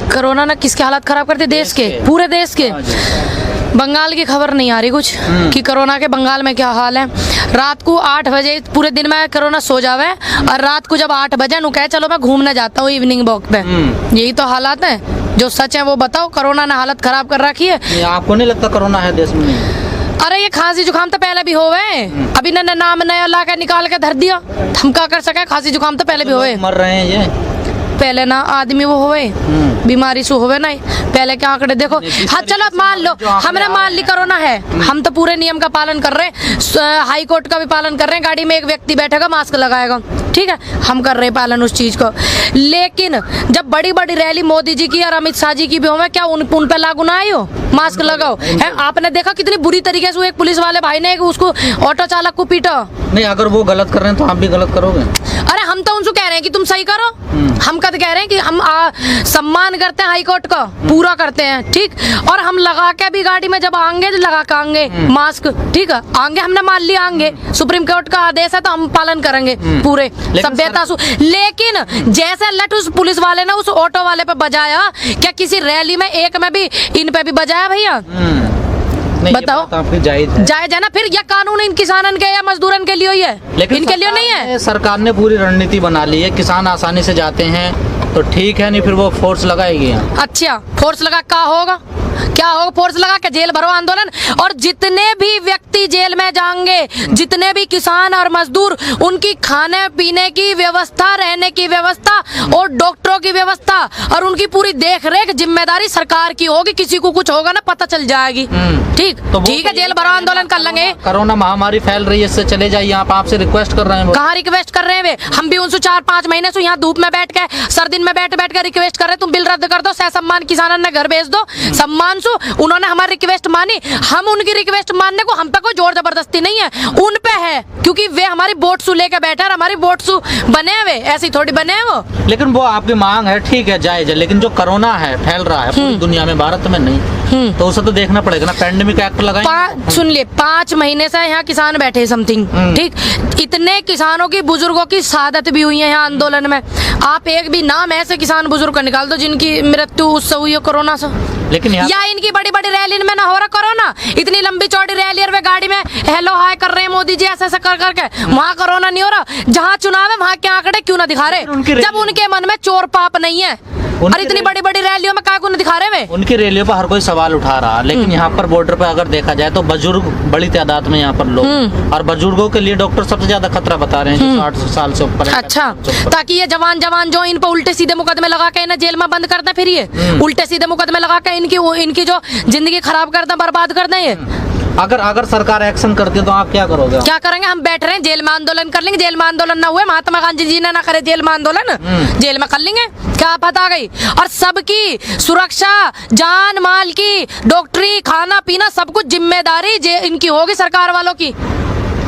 Corona ने किसके हालत खराब करते, देश के, पूरे देश के। बंगाल की खबर नहीं आ रही कुछ कि कोरोना के बंगाल में क्या हाल है। रात को 8 बजे पूरे दिन में कोरोना सो जावे और रात को जब 8 बजे नु कहे चलो मैं घूमने जाता हूँ इवनिंग वॉक पे। यही तो हालात है, जो सच है वो बताओ। कोरोना ने हालत खराब कर रखी है। आपको नहीं लगता कोरोना है देश में? अरे ये खांसी जुकाम तो पहले भी होवे, अभी न नाम नया ला के निकाल के धर दिया। हम क्या कर सके, खांसी जुकाम तो पहले भी होवे। मर रहे हैं ये पहले ना आदमी वो होवे बीमारी से होवे नहीं, पहले के आंकड़े देखो। हाँ चलो मान लो हमने मान ली कोरोना है, हम तो पूरे नियम का पालन कर रहे हैं, हाई कोर्ट का भी पालन कर रहे हैं। गाड़ी में एक व्यक्ति बैठेगा मास्क लगाएगा, ठीक है, हम कर रहे हैं पालन उस चीज को। लेकिन जब बड़ी बड़ी रैली मोदी जी की और अमित शाह जी की भी हो, क्या उन पे लागू ना आई हो मास्क लगाओ है? आपने देखा कितनी बुरी तरीके से एक पुलिस वाले भाई ने उसको ऑटो चालक को पीटा। नहीं, अगर वो गलत कर रहे हैं तो आप भी गलत करोगे? अरे हम तो उनसे कह रहे हैं कि तुम सही करो, हम कद कह रहे हैं कि हम सम्मान करते हैं हाई कोर्ट का, पूरा करते हैं, ठीक। और हम लगा के भी गाड़ी में जब आएंगे लगा के आएंगे मास्क, ठीक है, आएंगे, हमने मान लिया आएंगे, सुप्रीम कोर्ट का आदेश है तो हम पालन करेंगे पूरे सभ्यता। लेकिन जैसे लट उस पुलिस वाले ने उस ऑटो वाले पे बजाया, क्या किसी रैली में एक में भी इन पे भी बजाया भैया? बताओ, जायज है ना? फिर यह कानून इन किसानन के या मजदूरन के लिए ही है, लेकिन इनके लिए नहीं है। सरकार ने पूरी रणनीति बना ली है, किसान आसानी से जाते हैं तो ठीक है, नहीं फिर वो फोर्स लगाएगी। अच्छा, फोर्स लगा क्या होगा? क्या होगा? फोर्स लगा के जेल भरो आंदोलन। और जितने भी व्यक्ति जेल में जाएंगे, जितने भी किसान और मजदूर, उनकी खाने पीने की व्यवस्था, रहने की व्यवस्था और डॉक्टरों की व्यवस्था और उनकी पूरी देख रेख जिम्मेदारी सरकार की होगी। किसी को कुछ होगा ना पता चल जाएगी, ठीक तो ठीक है, जेल भरो आंदोलन कर लेंगे। कोरोना महामारी फैल रही है, इससे चले जाइए। आप आपसे रिक्वेस्ट कर रहे हैं। कहाँ रिक्वेस्ट कर रहे हैं वे? हम भी उनसे 4-5 महीने से यहाँ धूप में बैठ के, सर्दी में बैठ बैठ कर रिक्वेस्ट कर रहे हैं, तुम बिल रद्द कर दो, सह सम्मान किसानन ने घर भेज दो। सम्मान उन्होंने हमारी रिक्वेस्ट मानी, हम उनकी रिक्वेस्ट मानने को, हम पे कोई जोर जबरदस्ती नहीं है, उन पे है, क्योंकि वे हमारी वोट सू लेके बैठे हैं, हमारी वोट सू बने हुए, ऐसी थोड़ी बने हैं वो। लेकिन वो आपकी मांग है, ठीक है, जायज है, लेकिन जो कोरोना है फैल रहा है पूरी दुनिया में, भारत में नहीं, तो उसे तो देखना पड़ेगा ना। पैंडेमिक एक्ट लगाएं। सुन लिए, 5 महीने से यहाँ किसान बैठे समथिंग, ठीक, इतने किसानों की, बुजुर्गों की शहादत भी हुई है यहाँ आंदोलन में। आप एक भी नाम ऐसे किसान बुजुर्ग का निकाल दो जिनकी मृत्यु उससे हुई है कोरोना से। लेकिन या इनकी बड़ी बड़ी रैली में ना हो रहा कोरोना, इतनी लंबी चौड़ी रैली और वे गाड़ी में हेलो हाय कर रहे हैं मोदी जी ऐसे ऐसे कर करके, वहाँ कोरोना नहीं हो रहा। जहाँ चुनाव है वहाँ के आंकड़े क्यों ना दिखा रहे, जब उनके मन में चोर पाप नहीं है? और इतनी बड़ी बड़ी रैलियों में क्या दिखा रहे वे? उनकी रैलियों पर हर कोई सवाल उठा रहा, लेकिन यहाँ पर बॉर्डर पे अगर देखा जाए तो बुजुर्ग बड़ी तादाद में यहाँ पर लोग, और बुजुर्गों के लिए डॉक्टर सबसे ज्यादा खतरा बता रहे हैं, जो 60 साल से ऊपर है। अच्छा, ताकि ये जवान जो इन पर उल्टे सीधे मुकदमे लगा के इन्हें जेल में बंद कर दें, फिर ये उल्टे सीधे मुकदमे लगा के इनकी जो जिंदगी खराब कर दें, बर्बाद कर दें। ये अगर सरकार एक्शन करती है तो आप क्या करोगे? क्या करेंगे? हम बैठ रहे हैं, जेल में आंदोलन कर लेंगे। जेल में आंदोलन ना हुए, महात्मा गांधी जी ने ना करे जेल में आंदोलन, जेल में कर लेंगे, क्या पता गई। और सबकी सुरक्षा, जान माल की, डॉक्टरी, खाना पीना, सब कुछ जिम्मेदारी इनकी होगी, सरकार वालों की,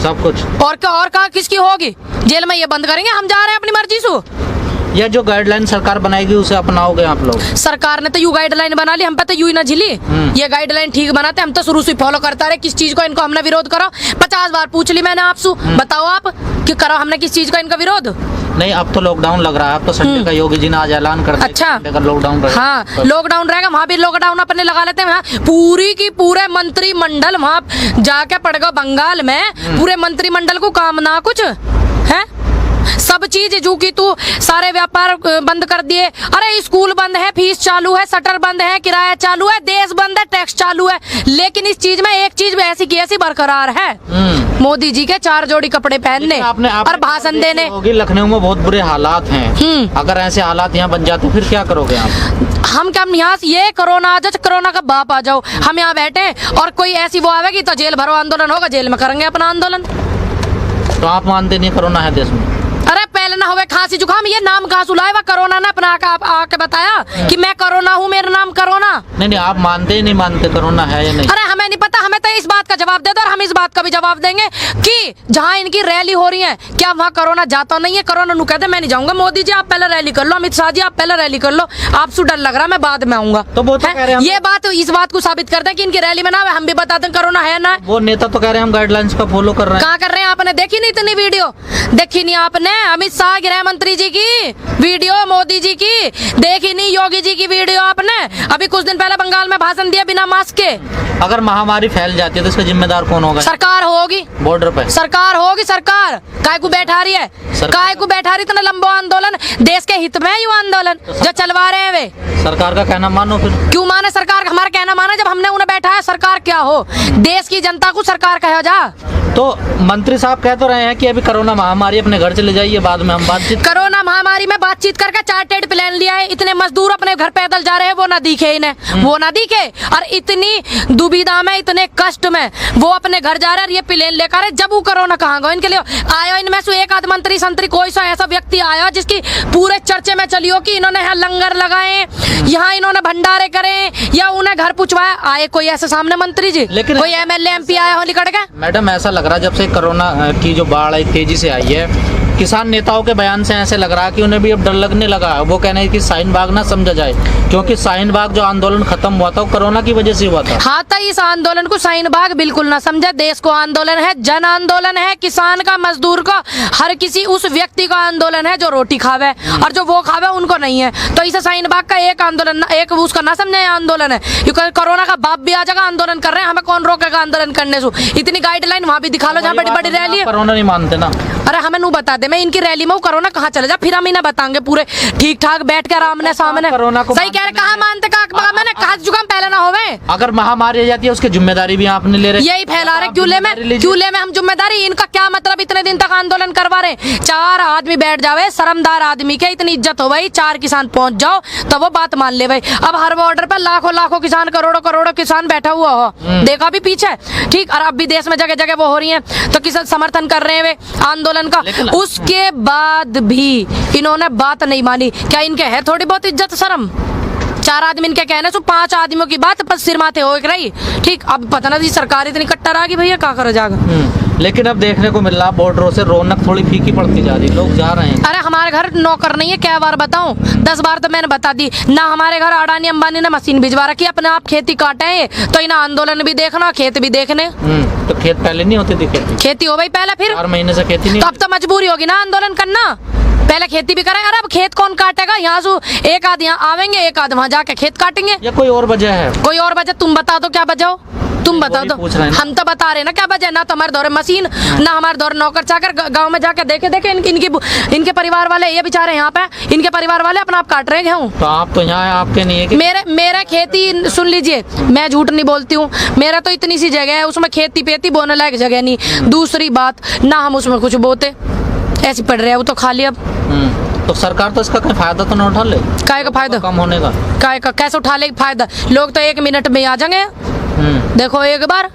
सब कुछ। और क्या किसकी होगी? जेल में ये बंद करेंगे, हम जा रहे हैं अपनी मर्जी से। या जो गाइडलाइन सरकार बनाएगी उसे अपनाओगे आप लोग? सरकार ने तो यू गाइडलाइन बना ली, हम पे तो यू ही ना झिली। ये गाइडलाइन ठीक बनाते, हम तो शुरू से फॉलो करता रहे। किस चीज को इनको हमने विरोध करो? 50 बार पूछ ली मैंने आपसे, बताओ आप कि करो हमने किस चीज का इनका विरोध? नहीं, अब तो लॉकडाउन लग रहा है, अब तो संडे का योगी जी ने आज ऐलान कर दिया। अच्छा, लॉकडाउन रहेगा। हाँ, लॉकडाउन रहेगा, वहाँ भी लॉकडाउन अपने लगा लेते हैं। पूरी की पूरे मंत्रिमंडल वहाँ जाके पड़ेगा बंगाल में, पूरे मंत्रिमंडल को काम ना कुछ है, सब चीज जो की तू सारे व्यापार बंद कर दिए। अरे स्कूल बंद है, फीस चालू है, शटर बंद है, किराया चालू है, देश बंद है, टैक्स चालू है, लेकिन इस चीज में एक चीज ऐसी की ऐसी बरकरार है, मोदी जी के 4 जोड़ी कपड़े पहनने और भाषण देने। लखनऊ में बहुत बुरे हालात हैं, अगर ऐसे हालात यहाँ बन जाते फिर क्या करोगे आप? हम क्या यहाँ ये कोरोना आ जाओ, कोरोना का बाप आ जाओ, हम यहाँ बैठे और कोई ऐसी वो आवेगी तो जेल भरो आंदोलन होगा, जेल में करेंगे अपना आंदोलन। तो आप मानते नहीं कोरोना है देश में? अरे पहले ना हुए खांसी जुकाम, ये नाम कहाँ सुलाए? वह कोरोना ने अपना आके बताया कि मैं कोरोना हूँ, मेरा नाम कोरोना। नहीं, आप मानते ही नहीं मानते कोरोना है या नहीं? अरे हमें नहीं पता, हमें तो इस बात का जवाब दे दो और हम इस बात का भी जवाब देंगे कि जहां इनकी रैली हो रही है क्या वहां कोरोना जाता नहीं है? कोरोना नु कहते मैं नहीं जाऊंगा, मोदी जी आप पहले रैली कर लो, अमित शाह जी आप पहले रैली कर लो, आपसे डर लग रहा मैं बाद में आऊंगा। तो वो तो कह रहे हैं ये बात इस बात को साबित करते हैं कि इनकी रैली में ना हम भी बता दें कोरोना है ना। वो नेता तो कह रहे हैं हम गाइडलाइंस का फॉलो कर रहे हैं। कहाँ कर रहे हैं? आपने देखी नहीं इतनी वीडियो? देखी नहीं आपने अमित शाह गृह मंत्री जी की वीडियो, मोदी जी की देखी नहीं, योगी जी की वीडियो आपने? अभी कुछ दिन पहले बंगाल में भाषण दिया बिना मास्क के। अगर महामारी फैल जाती है तो इसका जिम्मेदार कौन होगा? सरकार होगी, बॉर्डर पे सरकार होगी। सरकार काय को बैठा रही है? काय को बैठा रही? इतना लंबा आंदोलन देश के हित में है, ये आंदोलन जो चलवा रहे हैं वे। सरकार का कहना मानो फिर। क्यों माने सरकार का? हमारा कहना माने जब हमने उन्हें बैठाया। सरकार क्या हो? देश की जनता को सरकार कहा जा। तो मंत्री साहब कह तो रहे हैं कि अभी कोरोना महामारी अपने घर चले जाइए, बाद में हम बातचीत। कोरोना महामारी में बातचीत करके चार्टेड प्लान लिया है। इतने मजदूर अपने घर पैदल जा रहे हैं, वो ना दिखे इन्हें, वो ना दिखे। और इतनी दुविधा में, इतने कष्ट में वो अपने घर जा रहे हैं, ये प्लान लेकर है। जब वो कोरोना कहाँ गो इनके लिए आया? इनमें से एक आध मंत्री संतरी कोई सा ऐसा व्यक्ति आया जिसकी पूरे चर्चे में चली हो कि इन्होंने यहाँ लंगर लगाए, यहाँ इन्होंने भंडारे करे या उन्हें घर पुछवाया? आए कोई ऐसे सामने मंत्री जी? लेकिन कोई एमएलए एमपी आया हो निकट के? मैडम ऐसा लग रहा है जब से कोरोना की जो बाढ़ आई तेजी से आई है, किसान नेताओं के बयान से ऐसे लग रहा है कि उन्हें भी अब डर लगने लगा है। वो कहने कि शाहीन बाग ना समझा जाए, क्योंकि शाहीन बाग जो आंदोलन खत्म हुआ था वो कोरोना की वजह से हुआ था। हाँ, तो इस आंदोलन को शाहीन बाग बिल्कुल ना समझे। देश को आंदोलन है, जन आंदोलन है, किसान का, मजदूर का, हर किसी उस व्यक्ति का आंदोलन है जो रोटी खावे, और जो वो खावे उनको नहीं है। तो इसे शाहीन बाग का एक आंदोलन, एक उसका ना समझे आंदोलन है, क्योंकि कोरोना का बाप भी आ जाएगा, आंदोलन कर रहे हैं, हमें कौन रोकेगा आंदोलन करने से? इतनी गाइडलाइन वहाँ भी दिखा लो जहाँ बड़ी बड़ी रैली है। कोरोना नहीं मानते ना। अरे हमें नू बता दे, मैं इनकी रैली में कोरोना कहाँ चले जा, फिर हम इन्हें बताएंगे पूरे ठीक ठाक बैठ कर आमने सामने। कोरोना को सही कह रहे, कहाँ मानते? मैंने कहा जुकाम पहले ना होवे। अगर महामारी आ जाती है उसकी जिम्मेदारी भी आपने ले रहे, यही फैला रहे। क्यों ले में हम जिम्मेदारी? इनका क्या मतलब इतने दिन तक आंदोलन करवा रहे? 4 आदमी बैठ जावे, शर्मदार आदमी के, इतनी इज्जत हो भाई, 4 किसान पहुंच जाओ तो वो बात मान ले भाई। अब हर बॉर्डर पर लाखों लाखों किसान, करोड़ों करोड़ों किसान बैठा हुआ हो, देखा भी पीछे, ठीक। और अब भी देश में जगह जगह वो हो रही है, तो किसान समर्थन कर रहे हैं वे आंदोलन का। उसके बाद भी इन्होंने बात नहीं मानी। क्या इनके है थोड़ी बहुत इज्जत शर्म? 4 आदमी इनके कहने से 5 आदमियों की बात पर सिर माथे हो रही, ठीक। अब पता ना जी सरकार इतनी कट्टर आ गई भैया, क्या करो जाएगा। लेकिन अब देखने को मिल रहा बॉर्डरों से रौनक थोड़ी फीकी पड़ती जा रही, लोग जा रहे हैं। अरे हमारे घर नौकर नहीं है, क्या बार बताऊं? 10 बार तो मैंने बता दी ना। हमारे घर अडानी अंबानी ने मशीन भिजवा रखी, अपने आप खेती काटे हैं, तो इन्हें आंदोलन भी देखना, खेत भी देखने। तो खेत पहले नहीं होती थी? खेती हो भाई पहले, फिर 4 महीने से खेती नहीं। तो अब तो मजबूरी होगी ना आंदोलन करना, पहले खेती भी करें। अरे अब खेत कौन काटेगा? यहाँ से एक आध यहाँ आवेंगे, एक आध वहाँ जाके खेत काटेंगे। या कोई और वजह है? कोई और वजह तुम बता दो, क्या वजह हो? तुम बताओ तो। हम तो बता रहे ना क्या वजह। ना तो हमारे दौरे मशीन, ना हमारे दौरे नौकर चाकर। गांव में जाके देखे इनके परिवार वाले, ये बेचारे यहाँ पे, इनके परिवार वाले अपना आप काट रहे हैं गेहूँ। तो आप तो यहाँ आपके नहीं है कि? मेरा खेती सुन लीजिए, मैं झूठ नहीं बोलती हूँ, मेरा तो इतनी सी जगह है, उसमें खेती पेती बोने लायक जगह नहीं। दूसरी बात, ना हम उसमें कुछ बोते, ऐसी पड़ रहे हैं वो तो खाली। अब तो सरकार तो इसका कोई फायदा तो ना उठा ले? काय का फायदा? कम होने का काय का? कैसे उठा ले फायदा? लोग तो 1 मिनट में आ जाएंगे, देखो एक बार,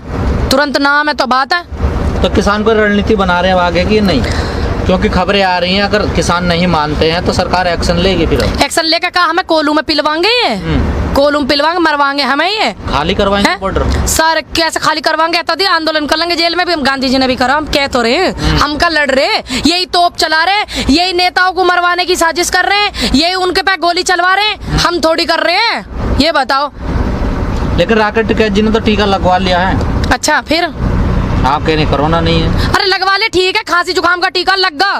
तुरंत नाम है तो बात है। तो किसान को रणनीति बना रहे हैं आगे की नहीं? क्योंकि खबरें आ रही हैं अगर किसान नहीं मानते हैं तो सरकार एक्शन लेगी। फिर एक्शन लेकर कहा हमें कोलू में पिलवाएंगे, ये कोलू में पिलवाएंगे, मरवाएंगे हमें, ये खाली करवाएंगे बॉर्डर सर। कैसे खाली करवाएंगे? तो आंदोलन कर लेंगे, जेल में भी। हम गांधी जी ने भी करा, हम कह तो रहे हम का लड़ रहे, यही तोप चला रहे, यही नेताओं को मरवाने की साजिश कर रहे हैं, यही उनके पे गोली चलवा रहे हैं, हम थोड़ी कर रहे हैं, ये बताओ। लेकिन राकेट टिकैत जी ने तो टीका लगवा लिया है। अच्छा, फिर आप कह रहे कोरोना नहीं है? अरे लगवा ले, ठीक है, खांसी जुकाम का टीका लगा,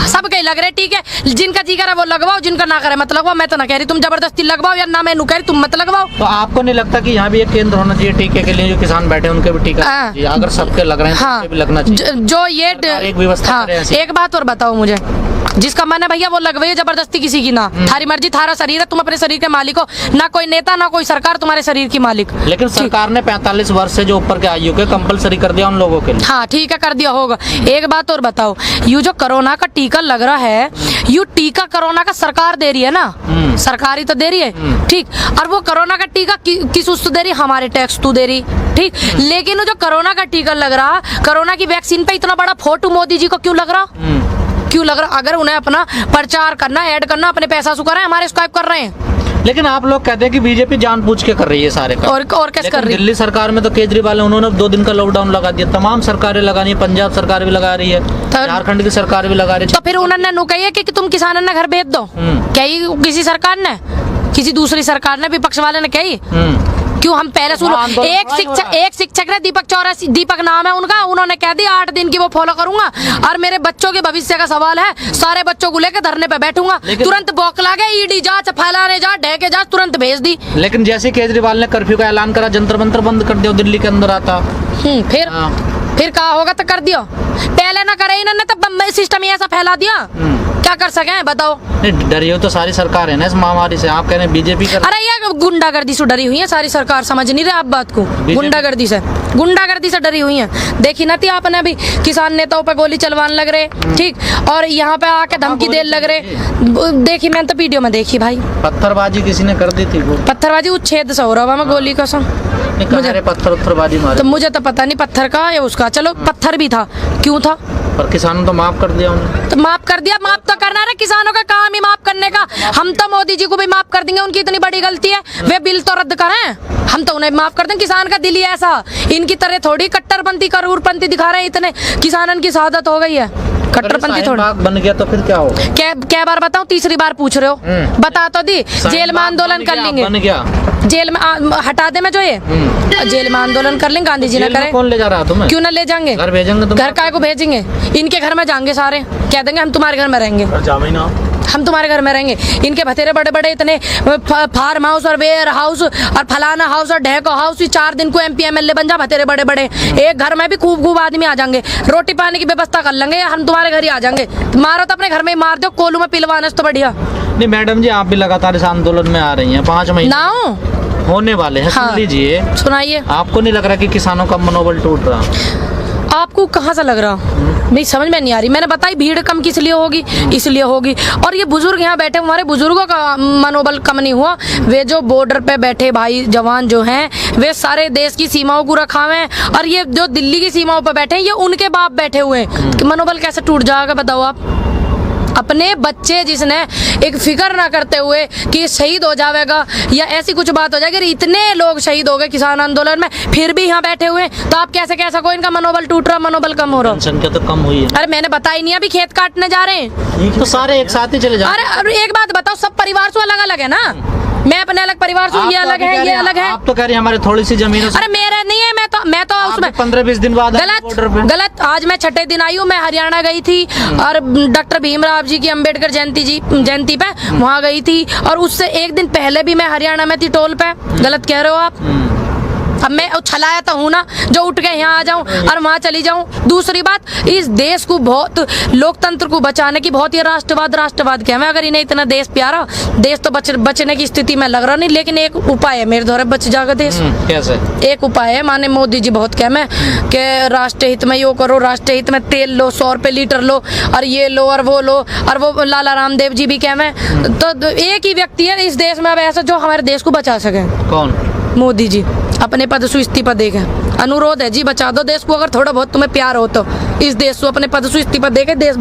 सबके लग रहे, ठीक है। जिनका जी करे वो लगवाओ, जिनका ना करे मत लगवाओ। मैं तो ना कह रही तुम जबरदस्ती लगवाओ, या ना मैं कह रही तुम मत लगवाओ। तो आपको नहीं लगता कि यहाँ भी एक केंद्र होना चाहिए टीके के लिए? जो किसान बैठे उनके भी टीका अगर सबके लग रहे हैं हाँ, तो भी लगना चाहिए। जो ये एक व्यवस्था करे ऐसी। एक बात और बताओ मुझे, जिसका मन है भैया वो लगवाइए, जबरदस्ती किसी की ना। थारी मर्जी, थारा शरीर है, तुम अपने शरीर के मालिक हो, ना कोई नेता ना कोई सरकार तुम्हारे शरीर की मालिक। लेकिन सरकार ने 45 वर्ष से जो ऊपर के आयु के कंपलसरी कर दिया उन लोगों के लिए। हाँ ठीक है, कर दिया होगा। एक बात और बताओ, ये जो कोरोना का टीका लग रहा है, ये टीका कोरोना का सरकार दे रही है ना, सरकारी तो दे रही है, ठीक। और वो कोरोना का टीका किस उससे दे रही? हमारे टैक्स तो दे रही, ठीक। लेकिन जो कोरोना का टीका लग रहा, कोरोना की वैक्सीन पे इतना बड़ा फोटो मोदी जी को क्यों लग रहा? क्यों लग रहा? अगर उन्हें अपना प्रचार करना, ऐड करना, अपने पैसा से कर रहे हैं, हमारे स्काइप कर रहे हैं। लेकिन आप लोग कहते हैं कि बीजेपी जानबूझ के कर रही है सारे काम। और कैसे कर रही है? दिल्ली सरकार में तो केजरीवाल है, उन्होंने 2 दिन का लॉकडाउन लगा दिया। तमाम सरकारें लगा रही है, पंजाब सरकार भी लगा रही है, झारखंड की सरकार भी लगा रही है। तो फिर उन्होंने नु कही है कि तुम किसानों ने घर भेज दो। क्या ये किसी सरकार ने, किसी दूसरी सरकार ने, विपक्ष वाले ने कही? क्यों? हम पहले सुनो, एक शिक्षक ने दीपक नाम है उनका, उन्होंने कह दिया 8 दिन की वो फॉलो करूंगा और मेरे बच्चों के भविष्य का सवाल है, सारे बच्चों को लेकर धरने पे बैठूंगा। तुरंत बौखला गए, ईडी जांच, फैलाने जांच, ढह के जांच तुरंत भेज दी। लेकिन जैसे केजरीवाल ने कर्फ्यू का ऐलान करा, जंतर मंतर बंद कर दिया, दिल्ली के अंदर आता। फिर कहा होगा तो कर दिया, पहले ना करे इन्होंने तो बम्बई सिस्टम ही ऐसा फैला दिया, क्या कर सके बताओ? डरी हो तो सारी सरकार है ना इस महामारी से, आप कह रहे हैं बीजेपी कर। अरे ये गुंडागर्दी से डरी हुई है सारी सरकार, समझ नहीं रहे आप बात को। गुंडागर्दी से डरी हुई है। देखी ना थी आपने अभी किसान नेताओं पे गोली चलवाने लग रहे, ठीक, और यहाँ पे आके धमकी देने लग रहे। देखी मैंने तो वीडियो में देखी भाई, पत्थरबाजी किसी ने कर दी थी, वो पत्थरबाजी उच्छेद से हो रहा है गोली कसम। मुझे पत्थरबाजी मारे तो मुझे तो पता नहीं पत्थर का या उसका, चलो पत्थर भी था, क्यों था? पर किसानों तो माफ कर दिया उन्होंने। तो माफ कर दिया, माफ तो करना है, किसानों का काम ही माफ करने का। हम तो मोदी जी को भी माफ कर देंगे, उनकी इतनी बड़ी गलती है, वे बिल तो रद्द करें, हम तो उन्हें माफ कर दें। किसान का दिल ही ऐसा, इनकी तरह थोड़ी कट्टरपंथी करूरपंथी दिखा रहे हैं, इतने किसानन की शहादत हो गई है, कट्टरपंथी थोड़ा बन गया तो फिर क्या हो? क्या बार बताऊं? तीसरी बार पूछ रहे हो, बता तो दी। जेल में आंदोलन कर लेंगे, बन गया जेल में हटा दे मैं जो ये जेल में आंदोलन कर लेंगे, गांधी जी ने करे। कौन ले जा रहा है तुम्हें? क्यों ना ले जाएंगे, घर भेजेंगे, घर काय को भेजेंगे? इनके घर में जाएंगे सारे, कह देंगे हम तुम्हारे घर में रहेंगे, हम तुम्हारे घर में रहेंगे। इनके भतेरे बड़े बड़े इतने फार्म हाउस और वेयर हाउस और फलाना हाउस और ढेको हाउस, 4 दिन को MP MLA बन जा, भतेरे बड़े बड़े। एक घर में भी खूब आदमी आ जाएंगे, रोटी पानी की व्यवस्था कर लेंगे, हम तुम्हारे घर ही आ जाएंगे। मारो तो अपने घर में ही मार दो, कोलू में पिलवाने से तो बढ़िया। नहीं मैडम जी, आप भी लगातार इस आंदोलन में आ रही हैं, 5 महीने ना होने वाले हैं। सुन लीजिए, सुनाइए। आपको नहीं लग रहा कि किसानों का मनोबल टूट रहा? आपको कहाँ से लग रहा? मेरी समझ में नहीं आ रही। मैंने बताई भीड़ कम किस लिए होगी, इसलिए होगी। और ये बुजुर्ग यहाँ बैठे, हमारे बुजुर्गों का मनोबल कम नहीं हुआ। वे जो बॉर्डर पे बैठे भाई जवान जो हैं, वे सारे देश की सीमाओं को रखा हुए हैं, और ये जो दिल्ली की सीमाओं पर बैठे हैं, ये उनके बाप बैठे हुए हैं। मनोबल कैसे टूट जाएगा बताओ आप? अपने बच्चे जिसने एक फिक्र ना करते हुए कि शहीद हो जाएगा या ऐसी कुछ बात हो जाएगी, इतने लोग शहीद हो गए किसान आंदोलन में, फिर भी यहाँ बैठे हुए, तो आप कैसे कह सको इनका मनोबल टूट रहा, मनोबल कम हो रहा? जनसंख्या तो कम हुई है। अरे मैंने बताई नहीं, अभी खेत काटने जा रहे हैं तो सारे एक साथ ही चले जाए। अरे एक बात बताओ, सब परिवार से अलग अलग है ना, मैं अपने अलग परिवार से, ये अलग है, ये अलग है। आप तो कह रहे हैं हमारे थोड़ी सी जमीन। अरे मेरे नहीं है, मैं तो उसमें 15-20 दिन बाद गलत। आज मैं 6ठे दिन आई हूँ, मैं हरियाणा गई थी और डॉक्टर भीमराव जी की अम्बेडकर जयंती पे वहाँ गई थी, और उससे एक दिन पहले भी मैं हरियाणा में थी टोल पे। गलत कह रहे हो आप। अब मैं छलाया तो हूँ ना, जो उठ के यहाँ आ जाऊँ और वहाँ चली जाऊँ। दूसरी बात, इस देश को बहुत, लोकतंत्र को बचाने की बहुत, ये राष्ट्रवाद क्या है, अगर इन्हें इतना देश प्यारा, देश तो बचने की स्थिति में लग रहा नहीं। लेकिन एक उपाय है मेरे द्वारा, बच जाएगा देश। कैसे? एक उपाय है, माने मोदी जी बहुत कहते हैं कि राष्ट्रीय हित में यो करो, राष्ट्रीय हित में तेल लो, 100 रुपए लीटर लो, और ये लो और वो लो, और वो लाला रामदेव जी भी कहते हैं। तो एक ही व्यक्ति है इस देश में अब ऐसा जो हमारे देश को बचा सके। कौन? मोदी जी। अपने पद से इस्तीफा देके, अनुरोध है जी, बचा दो देश को, अगर थोड़ा बहुत तुम्हें प्यार हो तो इस देश को अपने पद से इस्तीफा देके देश